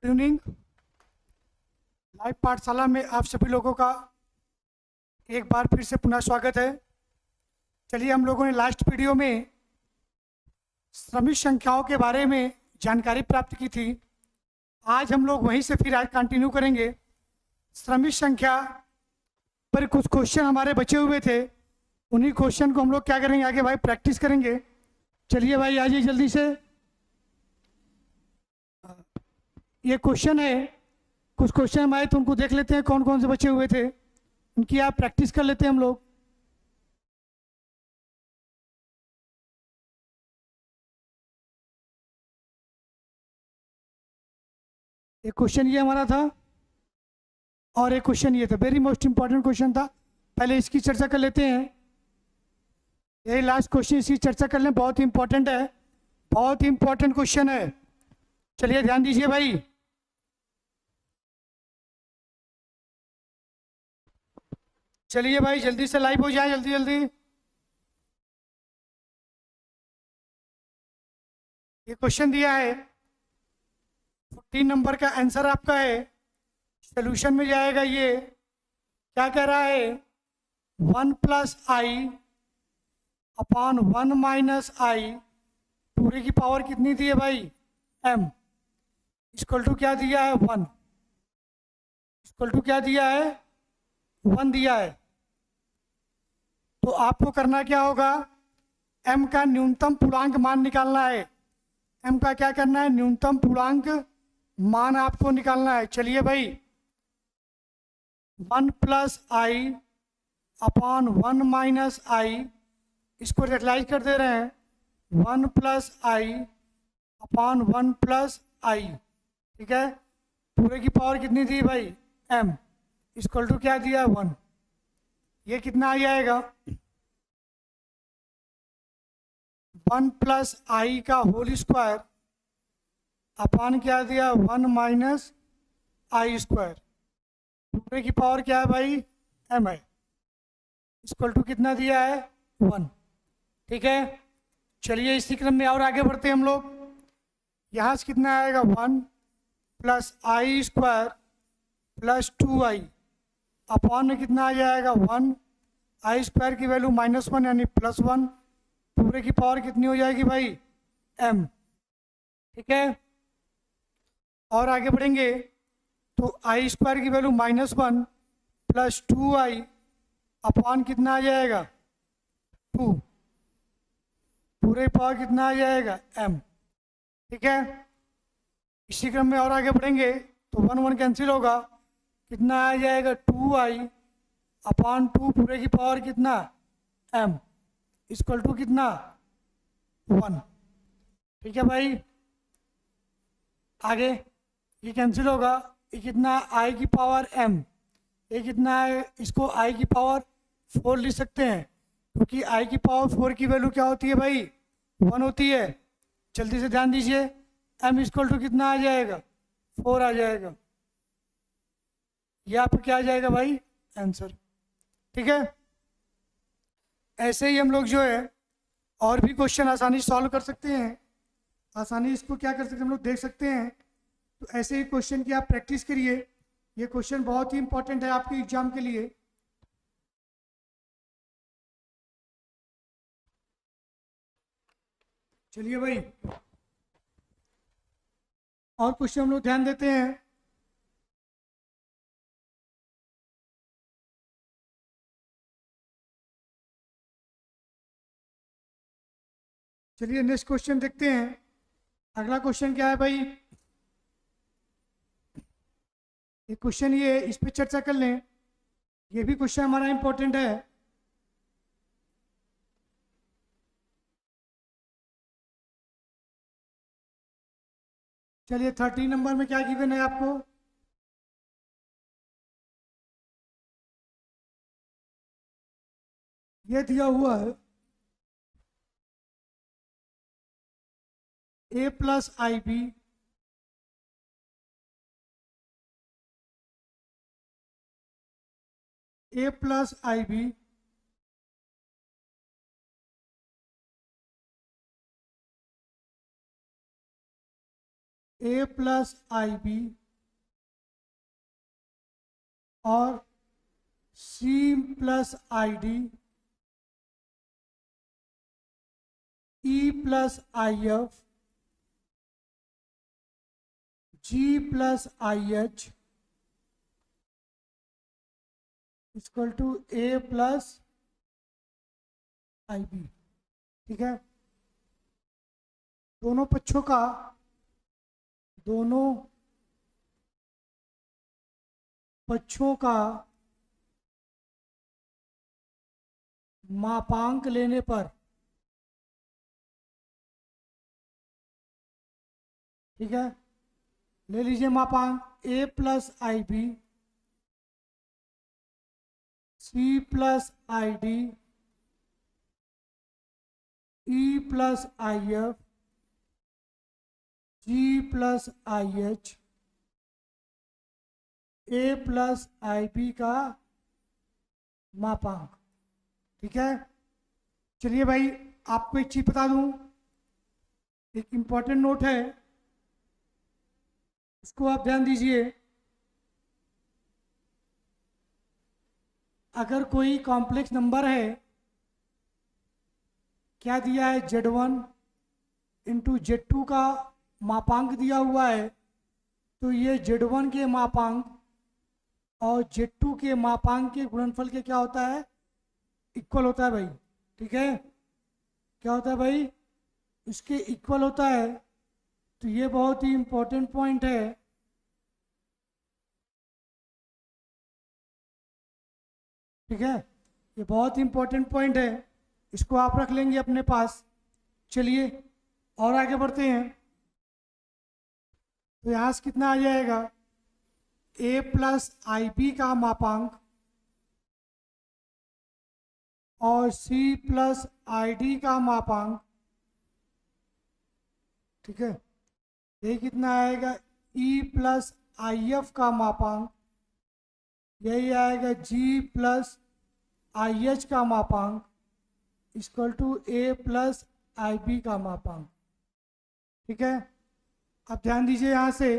Good evening. Live पाठशाला में आप सभी लोगों का एक बार फिर से पुनः स्वागत है। चलिए, हम लोगों ने लास्ट वीडियो में श्रमिक संख्याओं के बारे में जानकारी प्राप्त की थी। आज हम लोग वहीं से फिर आज कंटिन्यू करेंगे। श्रमिक संख्या पर कुछ क्वेश्चन हमारे बचे हुए थे, उन्हीं क्वेश्चन को हम लोग क्या करेंगे आगे भाई प्रैक्टिस करेंगे। चलिए भाई आइए जल्दी से। ये क्वेश्चन है, कुछ क्वेश्चन हमारे तो उनको देख लेते हैं कौन कौन से बचे हुए थे, उनकी आप प्रैक्टिस कर लेते हैं हम लोग। एक क्वेश्चन ये हमारा था और एक क्वेश्चन ये था, वेरी मोस्ट इंपॉर्टेंट क्वेश्चन था। पहले इसकी चर्चा कर लेते हैं। यही लास्ट क्वेश्चन, इसकी चर्चा कर लें, बहुत इंपॉर्टेंट है, बहुत इंपॉर्टेंट क्वेश्चन है। चलिए ध्यान दीजिए भाई। चलिए भाई जल्दी से लाइव हो जाए, जल्दी जल्दी। ये क्वेश्चन दिया है, 14 नंबर का आंसर आपका है। सोल्यूशन में जाएगा। ये क्या कह रहा है, 1 प्लस आई अपॉन 1 माइनस आई पूरे की पावर कितनी दी है भाई, m इक्वल टू क्या दिया है 1, इक्वल टू क्या दिया है 1 दिया है। तो आपको करना क्या होगा, m का न्यूनतम पूर्णांक मान निकालना है। m का क्या करना है, न्यूनतम पूर्णांक मान आपको निकालना है। चलिए भाई, 1 प्लस आई अपॉन 1 माइनस आई, इसको रेगुलाइज कर दे रहे हैं, 1 प्लस आई अपॉन 1 प्लस आई। ठीक है, पूरे की पावर कितनी दी भाई m, इक्वल टू क्या दिया 1। ये कितना आ जाएगा, 1 प्लस आई का होल स्क्वायर अपॉन क्या दिया 1 माइनस आई स्क्वायर, पूरे की पावर क्या है भाई m है, इक्वल टू कितना दिया है 1। ठीक है, चलिए इसी क्रम में और आगे बढ़ते हैं हम लोग। यहाँ से कितना आएगा 1 plus i square plus 2i upon में कितना आ जाएगा 1, आई स्क्वायर की वैल्यू -1 यानी +1, पूरे की पावर कितनी हो जाएगी भाई m। ठीक है, और आगे बढ़ेंगे तो आई स्क्वायर की वैल्यू -1 प्लस 2i अपॉन कितना आ जाएगा 2, पूरे पावर कितना आ जाएगा m। ठीक है, इसी क्रम में और आगे बढ़ेंगे तो 1 1 कैंसिल होगा, कितना आ जाएगा 2i अपॉन 2 पूरे की पावर कितना m, इक्वल टू कितना 1। ठीक है भाई, आगे ये कैंसिल होगा, ये कितना i की पावर m, ये कितना है, इसको i की पावर 4 लिख सकते हैं, क्योंकि i की पावर 4 की वैल्यू क्या होती है भाई 1 होती है। जल्दी से ध्यान दीजिए, m इक्वल टू कितना आ जाएगा 4 आ जाएगा। ये आपको क्या आ जाएगा भाई आंसर। ठीक है, ऐसे ही हम लोग जो है और भी क्वेश्चन आसानी सॉल्व कर सकते हैं, आसानी इसको क्या कर सकते हैं हम लोग देख सकते हैं। तो ऐसे ही क्वेश्चन की आप प्रैक्टिस करिए, ये क्वेश्चन बहुत ही इंपॉर्टेंट है आपके एग्जाम के लिए। चलिए भाई, और क्वेश्चन हम लोग ध्यान देते हैं। चलिए नेक्स्ट क्वेश्चन देखते हैं। अगला क्वेश्चन क्या है भाई, ये क्वेश्चन, ये इस पे चर्चा कर लें, ये भी क्वेश्चन हमारा इंपॉर्टेंट है। चलिए 13 नंबर में क्या गिवन है आपको, ये दिया हुआ है a plus i b a plus i b a plus i b और c plus i d, e plus i f, g plus i h equal to a plus i b. ठीक है, दोनों पक्षों का मापांक लेने पर, ठीक है, ले लीजिए मापांक a plus i b, c plus i d, e plus i f, g plus i h, a plus i b का मापांक। ठीक है, चलिए भाई आपको एक चीज बता दूं, एक इम्पॉर्टेंट नोट है, उसको आप ध्यान दीजिए। अगर कोई कॉम्प्लेक्स नंबर है, क्या दिया है, Z1 इंटू Z2 का मापांक दिया हुआ है, तो ये Z1 के मापांक और Z2 के मापांक के गुणनफल के क्या होता है, इक्वल होता है भाई। ठीक है, क्या होता है भाई, इसके इक्वल होता है। तो ये बहुत ही इंपॉर्टेंट पॉइंट है। ठीक है, ये बहुत ही इंपॉर्टेंट पॉइंट है, इसको आप रख लेंगे अपने पास। चलिए और आगे बढ़ते हैं। तो यहाँ से कितना आ जाएगा, ए प्लस आई बी का मापांक और सी प्लस आई डी का मापांक। ठीक है, ये कितना आएगा, ई प्लस आई एफ का मापांक, यही आएगा जी प्लस आई एच का मापांक equal to a plus i b का मापांक। ठीक है, अब ध्यान दीजिए यहाँ से,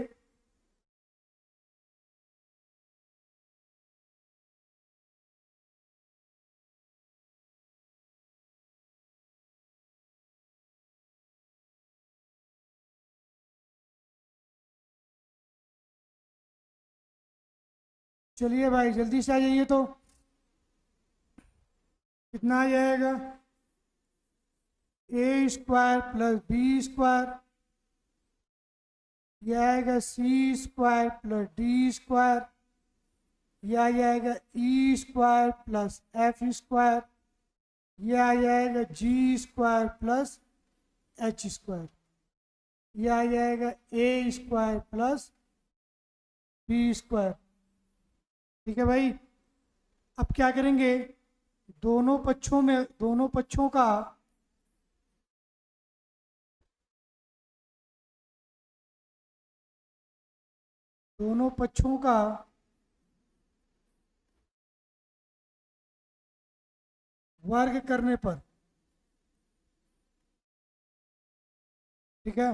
चलिए भाई जल्दी से आ जाइए। तो कितना आ जाएगा, ए स्क्वायर प्लस बी स्क्वायर, यह आएगा सी स्क्वायर प्लस डी स्क्वायर, यह आ जाएगा ई स्क्वायर प्लस एफ स्क्वायर, यह आ जाएगा जी स्क्वायर प्लस एच स्क्वायर, यह आ जाएगा ए स्क्वायर प्लस बी स्क्वायर। ठीक है भाई, अब क्या करेंगे, दोनों पक्षों का वर्ग करने पर, ठीक है,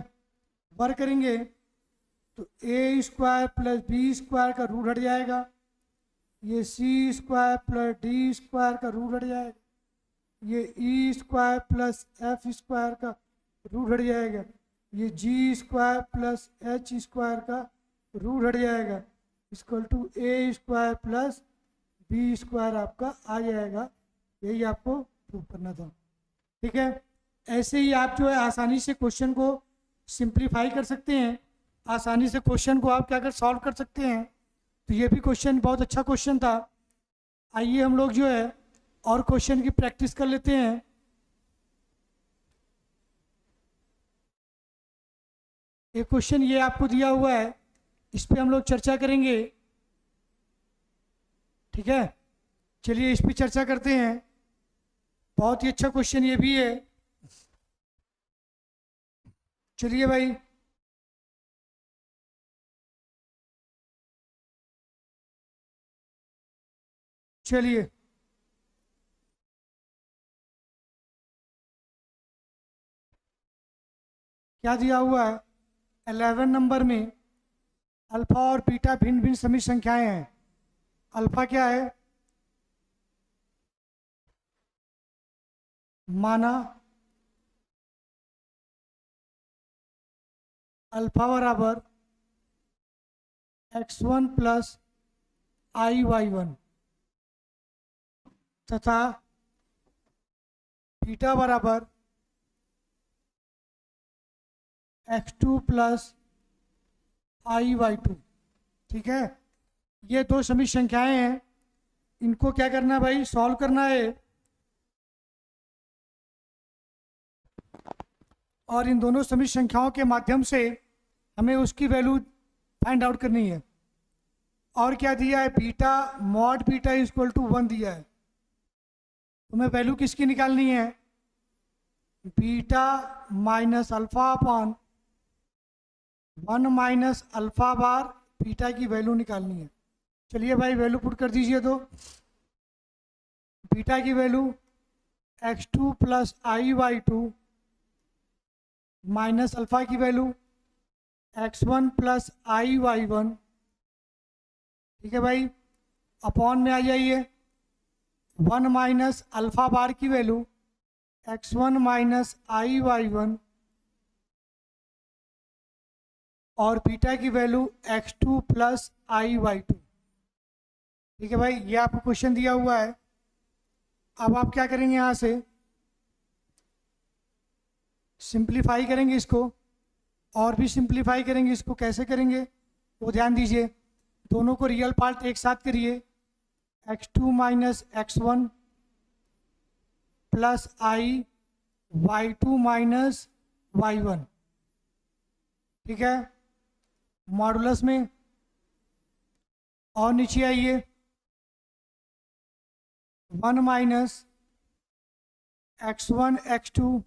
वर्ग करेंगे तो a square plus b square का रूट हट जाएगा, ये c square plus d square का रूट हट जाएगा, ये e square plus f square का रूट हट जाएगा, ये g square plus h square का रूट हट जाएगा, equal to a square plus b square आपका आ जाएगा। यही आपको प्रूव करना था। ठीक है, ऐसे ही आप जो है आसानी से क्वेश्चन को सिंप्लीफाई कर सकते हैं, आसानी से क्वेश्चन को आप क्या कर सॉल्व कर सकते हैं। तो ये भी क्वेश्चन बहुत अच्छा क्वेश्चन था। आइए हम लोग जो है और क्वेश्चन की प्रैक्टिस कर लेते हैं। एक क्वेश्चन ये आपको दिया हुआ है, इस पे हम लोग चर्चा करेंगे। ठीक है, चलिए इस पे चर्चा करते हैं। बहुत ही अच्छा क्वेश्चन ये भी है। चलिए भाई, चलिए क्या दिया हुआ है, 11 नंबर में अल्फा और बीटा भिन्न भिन्न समी संख्याएं हैं। अल्फा क्या है? माना अल्फा बराबर x1 plus i y one तथा बीटा बराबर x2 plus i y two. ठीक है, ये दो समी संख्याएं हैं, इनको क्या करना है भाई? सॉल्व करना है। और इन दोनों समी संख्याओं के माध्यम से हमें उसकी वैल्यू फाइंड आउट करनी है। और क्या दिया है? Beta mod beta equal to 1 दिया है। तुम्हें वैल्यू किसकी निकालनी है? Beta minus alpha upon 1 minus alpha bar beta की वैल्यू निकालनी है। चलिए भाई वैल्यू पुट कर दीजिए। तो बीटा की value x2 plus i y two minus alpha की value x1 plus i y one. ठीक है भाई, अपॉन में आ जाइए 1 माइनस अल्फा बार की value x1 minus i y one और बीटा की value x2 plus i y two. ठीक है भाई, ये आपको क्वेश्चन दिया हुआ है। अब आप क्या करेंगे? यहाँ से सिंप्लीफाई करेंगे इसको, और भी सिंप्लीफाई करेंगे इसको। कैसे करेंगे वो ध्यान दीजिए। दोनों को रियल पार्ट एक साथ करिए। x2 minus x1 plus i y two minus y one. ठीक है, मॉडुलस में। और नीचे आइए 1 minus x1 x2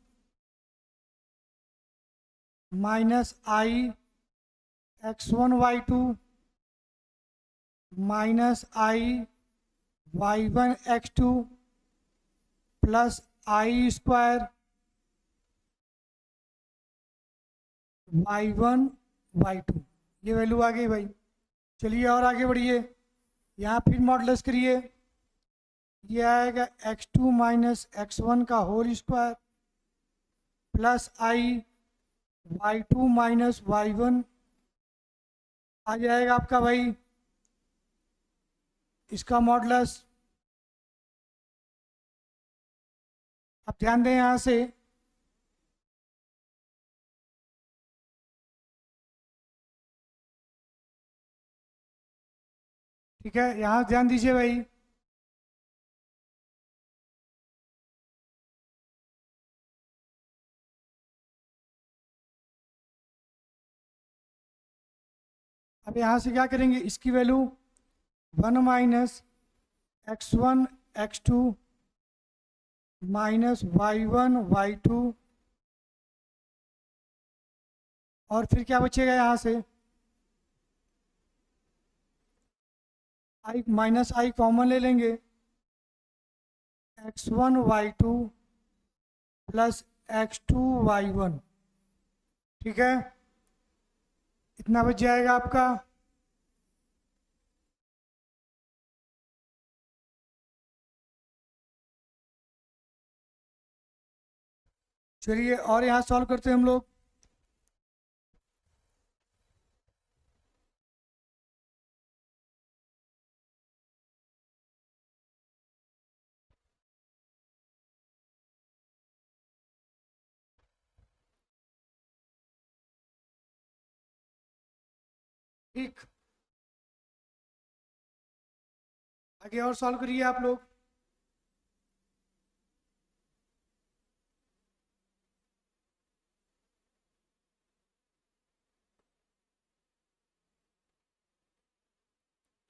minus i x1 y2 minus i y1 x2 plus i square y1 y2। ये वैल्यू आ गई भाई। चलिए और आगे बढ़िए, यहाँ फिर मॉडुलस करिए। ये आएगा x2 माइनस x1 का होल स्क्वायर प्लस आई y2 माइनस y1 आ जाएगा आपका भाई इसका मॉडुलस। अब ध्यान दें यहाँ से, ठीक है, यहाँ ध्यान दीजिए भाई। अब यहाँ से क्या करेंगे? इसकी value 1 minus x1 x2 minus y1 y2 और फिर क्या बचेगा? यहाँ से आई माइनस आई कॉमन ले लेंगे, x1 y2 plus x2 y1। ठीक है, इतना बच जाएगा आपका। चलिए और यहाँ सॉल्व करते हैं हम लोग। ठीक, आगे और सॉल्व करिए आप लोग।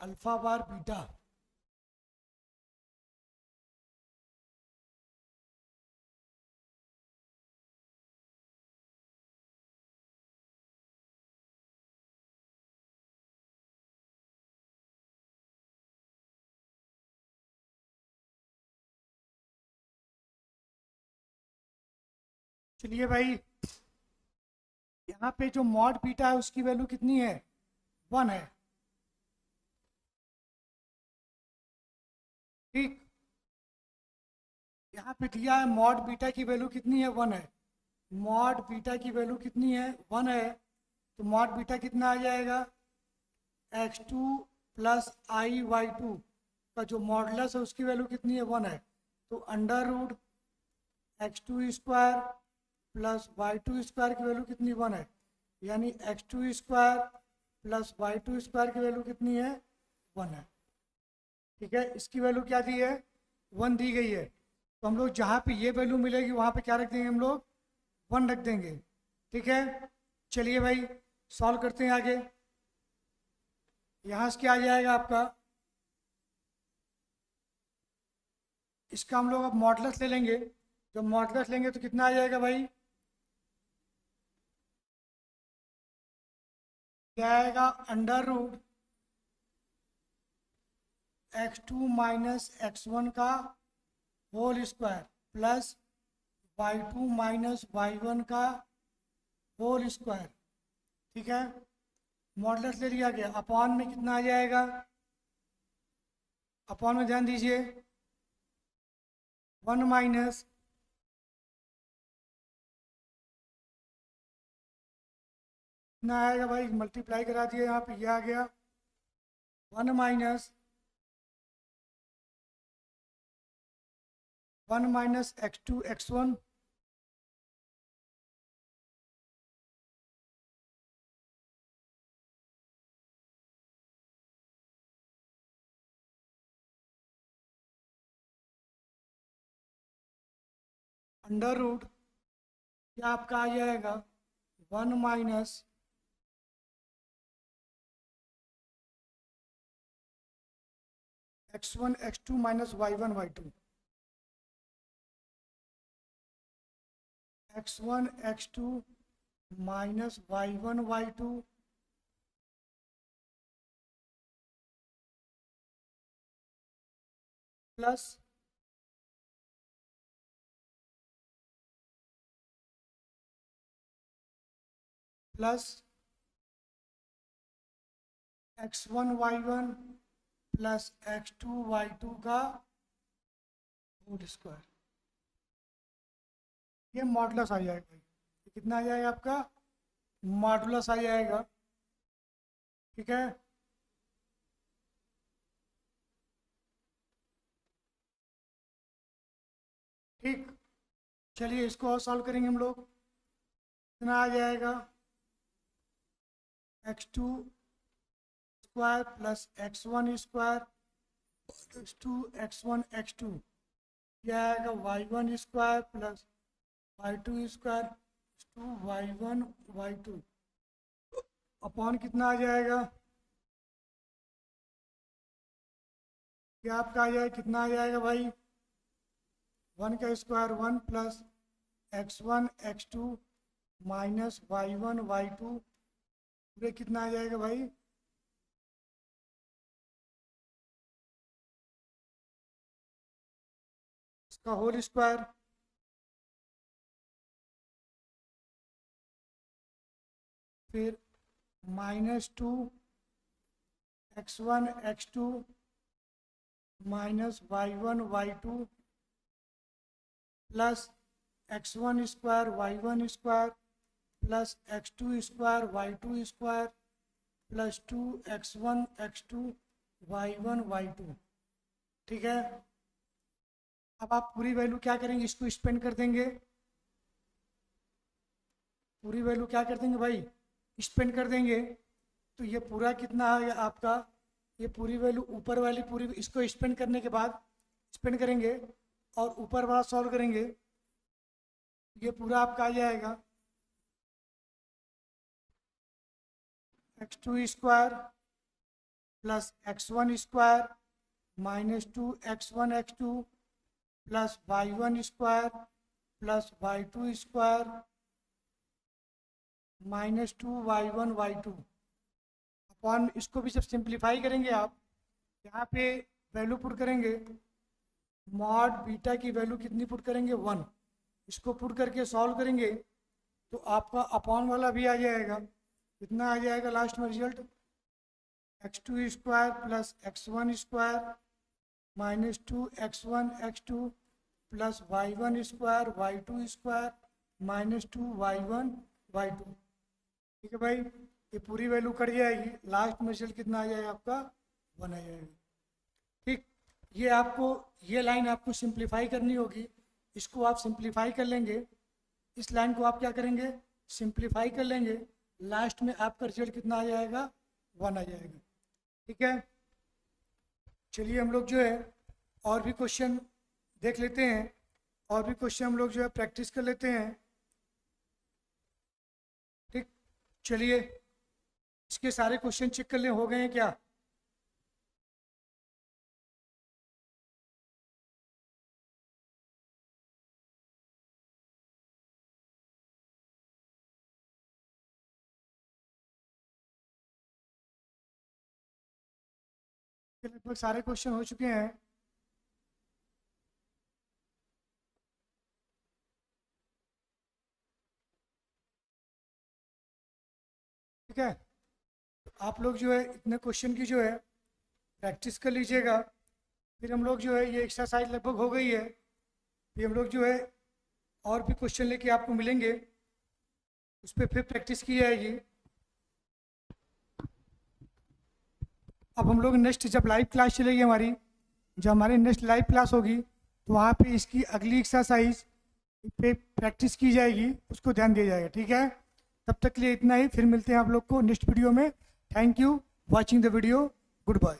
अल्फा बार बीटा, चलिए भाई यहाँ पे जो मॉड बीटा है उसकी वैल्यू कितनी है, 1 है। ठीक, यहाँ पे दिया है मॉड बीटा की वैल्यू कितनी है, 1 है। मॉड बीटा की वैल्यू कितनी है, 1 है। तो मॉड बीटा कितना आ जाएगा, x2 plus i y to का जो मॉडुलस है उसकी वैल्यू कितनी है, 1 है। तो under root x2 square plus y2 square की वैल्यू कितनी, 1 है। यानी x2 square plus y2 square की वैल्यू कितनी है, 1 है। ठीक है, इसकी वैल्यू क्या दी है, 1 दी गई है। तो हम लोग जहाँ पे ये वैल्यू मिलेगी वहाँ पे क्या रख देंगे, हम लोग 1 रख देंगे। ठीक है, चलिए भाई सॉल्व करते हैं आगे। यहाँ से क्या आ जाएगा आपका, इसका हम लोग अब मॉडुलस ले लेंगे। जब मॉडुलस लेंगे तो कितना आ जाएगा भाई, क्या आएगा, under root x2 minus x1 का whole square plus y2 minus y1 का होल स्क्वायर। ठीक है, मॉडुलस ले लिया गया। अपॉन में कितना आ जाएगा, अपॉन में ध्यान दीजिए, 1 माइनस कितना आएगा भाई, मल्टीप्लाई करा दिया, यहाँ पे ये आ गया 1 minus 1 minus x2 x1 under root क्या आपका आ जाएगा, 1 minus x1 x2 minus y1 y2, x1 x2 minus y1 y2 plus plus x1 y1 plus x2 y2 का होल स्क्वायर। ये मॉडुलस आ जाएगा भाई, ये कितना आ जाएगा आपका, मॉडुलस आ जाएगा। ठीक है, ठीक, चलिए इसको और सॉल्व करेंगे हम लोग। कितना आ जाएगा, x2 square plus x1 square x2 x1 x2, यह आएगा y1 square plus y2 square two y1 y2 upon कितना आ जाएगा, क्या आपका आ जाएगा, कितना आ जाएगा भाई, 1 का square 1 plus x1 x2 minus y1 y2 पूरे कितना आ जाएगा भाई, इसका होल स्क्वायर। फिर -2 x1 x2 minus y1 y2 plus x1 square y1 square plus x2 square y2 square plus 2 x1 x2 y1 y2। ठीक है, अब आप पूरी वैल्यू क्या करेंगे, इसको स्पेंड कर देंगे। पूरी वैल्यू क्या कर देंगे भाई, स्पेंड कर देंगे। तो ये पूरा कितना है आपका, ये पूरी वैल्यू ऊपर वाली पूरी, इसको स्पेंड करने के बाद स्पेंड करेंगे और ऊपर वाला सॉल्व करेंगे, ये पूरा आपका आ जाएगा x2 square plus x1 square -2 x1 x2 plus y1 square plus y2 square -2 y1 y2 upon, इसको भी जब सिंप्लीफाई करेंगे आप, यहाँ पे वैल्यू पुट करेंगे, मॉड बीटा की वैल्यू कितनी पुट करेंगे, 1, इसको पुट करके सॉल्व करेंगे तो आपका अपॉन वाला भी आ जाएगा। कितना आ जाएगा लास्ट में result? x2 square plus x1 square minus 2x1 x2 plus y1 square y2 square minus 2y1 y2। ठीक है भाई, ये पूरी वैल्यू कट जाएगी, लास्ट में रिजल्ट कितना आ जाएगा आपका? 1 आ जाएगा। ठीक, ये आपको ये लाइन आपको सिंप्लीफाई करनी होगी, इसको आप सिंप्लीफाई कर लेंगे, इस लाइन को आप क्या करेंगे? सिंप्लीफाई कर लेंगे, लास्ट में आपका रिजल्ट कितना आ जाएगा? 1 आ जाएगा। ठीक है, चलिए हम लोग जो है और भी क्वेश्चन देख लेते हैं, और भी क्वेश्चन हम लोग जो है प्रैक्टिस कर लेते हैं। ठीक, चलिए इसके सारे क्वेश्चन चेक कर ले, हो गए हैं क्या? लगभग सारे क्वेश्चन हो चुके हैं। ठीक है, आप लोग जो है इतने क्वेश्चन की जो है प्रैक्टिस कर लीजिएगा, फिर हम लोग जो है ये एक्सरसाइज लगभग हो गई है, फिर हम लोग जो है और भी क्वेश्चन लेके आपको मिलेंगे, उस पर फिर प्रैक्टिस की जाएगी। अब हम लोग नेक्स्ट जब लाइव क्लास चलेगी हमारी, जब हमारी नेक्स्ट लाइव क्लास होगी तो वहाँ पे इसकी अगली एक्सरसाइज पे प्रैक्टिस की जाएगी, उसको ध्यान दिया जाएगा। ठीक है, तब तक के लिए इतना ही, फिर मिलते हैं आप लोग को नेक्स्ट वीडियो में। Thank you watching the video, good bye.